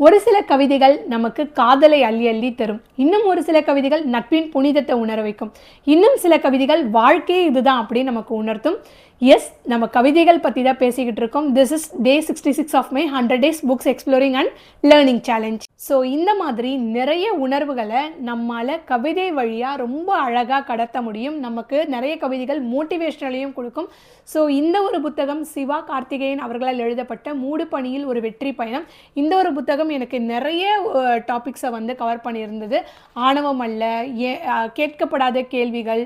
ஒரு சில கவிதைகள் நமக்கு காதலை அள்ளி அள்ளி தரும். இன்னும் ஒரு சில கவிதைகள் நட்பின் புனிதத்தை உணர வைக்கும். இன்னும் சில கவிதைகள் வாழ்க்கையே இதுதான் அப்படின்னு நமக்கு உணர்த்தும். எஸ், நம்ம கவிதைகள் பற்றி தான் பேசிக்கிட்டு இருக்கோம். This is day 66 of my 100 days books exploring and learning challenge. So இந்த மாதிரி நிறைய உணர்வுகளை நம்மால் கவிதை வழியாக ரொம்ப அழகாக கடத்த முடியும். நமக்கு நிறைய கவிதைகள் மோட்டிவேஷனலையும் கொடுக்கும். ஸோ இந்த ஒரு புத்தகம் சிவா கார்த்திகேயன் அவர்களால் எழுதப்பட்ட மூடு பணியில் ஒரு வெற்றி பயணம். இந்த ஒரு புத்தகம் எனக்கு நிறைய டாபிக்ஸை வந்து கவர் பண்ணியிருந்தது. ஆணவம் அல்ல, கேட்கப்படாத கேள்விகள்,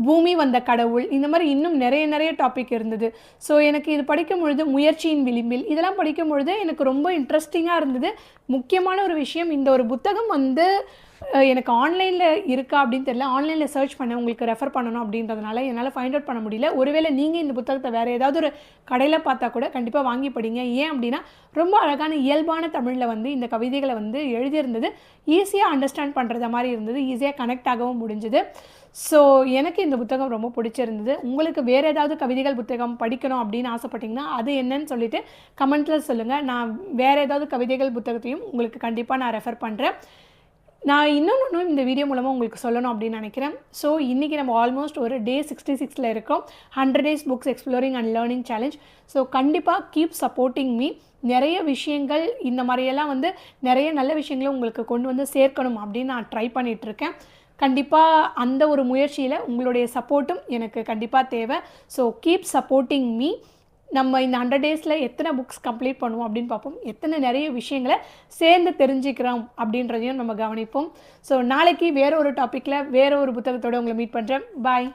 பூமி வந்த கடவுள், இந்த மாதிரி இன்னும் நிறைய டாபிக் இருந்தது. ஸோ எனக்கு இது படிக்கும் பொழுது முயற்சியின் விளிம்பில் இதெல்லாம் படிக்கும் பொழுது எனக்கு ரொம்ப இன்ட்ரெஸ்டிங்காக இருந்தது. முக்கியமான ஒரு விஷயம், இந்த ஒரு புத்தகம் வந்து எனக்கு ஆன்லைனில் இருக்கா அப்படின்னு தெரியல. ஆன்லைனில் சர்ச் பண்ண உங்களுக்கு ரெஃபர் பண்ணணும் அப்படின்றதுனால என்னால் ஃபைண்ட் அவுட் பண்ண முடியல. ஒருவேளை நீங்கள் இந்த புத்தகத்தை வேறு ஏதாவது ஒரு கடையில் பார்த்தா கூட கண்டிப்பாக வாங்கி படிங்க. ஏன் அப்படின்னா ரொம்ப அழகான இயல்பான தமிழில் வந்து இந்த கவிதைகளை வந்து எழுதியிருந்தது. ஈஸியாக அண்டர்ஸ்டாண்ட் பண்ணுறத மாதிரி இருந்தது. ஈஸியாக கனெக்ட் ஆகவும் முடிஞ்சுது. ஸோ எனக்கு இந்த புத்தகம் ரொம்ப பிடிச்சிருந்தது. உங்களுக்கு வேறு ஏதாவது கவிதைகள் புத்தகம் படிக்கணும் அப்படின்னு ஆசைப்பட்டிங்கன்னா அது என்னன்னு சொல்லிவிட்டு கமெண்ட்டில் சொல்லுங்கள். நான் வேறு ஏதாவது கவிதைகள் புத்தகத்தையும் உங்களுக்கு கண்டிப்பாக நான் ரெஃபர் பண்ணுறேன். நான் இன்னொன்று இந்த வீடியோ மூலமாக உங்களுக்கு சொல்லணும் அப்படின்னு நினைக்கிறேன். ஸோ இன்றைக்கி நம்ம ஆல்மோஸ்ட் ஒரு டே 66 இருக்கோம். 100 days books exploring and learning challenge. So கண்டிப்பாக கீப் சப்போர்ட்டிங் மீ. நிறைய விஷயங்கள் இந்த மாதிரியெல்லாம் வந்து நிறைய நல்ல விஷயங்களை உங்களுக்கு கொண்டு வந்து சேர்க்கணும் அப்படின்னு நான் ட்ரை பண்ணிகிட்ருக்கேன். கண்டிப்பாக அந்த ஒரு முயற்சியில் உங்களுடைய சப்போர்ட்டும் எனக்கு கண்டிப்பாக தேவை. So keep supporting me. நம்ம இந்த 100 daysல எத்தனை புக்ஸ் கம்ப்ளீட் பண்ணுவோம் அப்படின்னு பார்ப்போம். எத்தனை நிறைய விஷயங்களை சேர்ந்து தெரிஞ்சுக்கிறோம் அப்படின்றதையும் நம்ம கவனிப்போம். ஸோ நாளைக்கு வேறு ஒரு டாப்பிக்கில் வேறு ஒரு புத்தகத்தோடு உங்களை மீட் பண்ணுறேன். பாய்.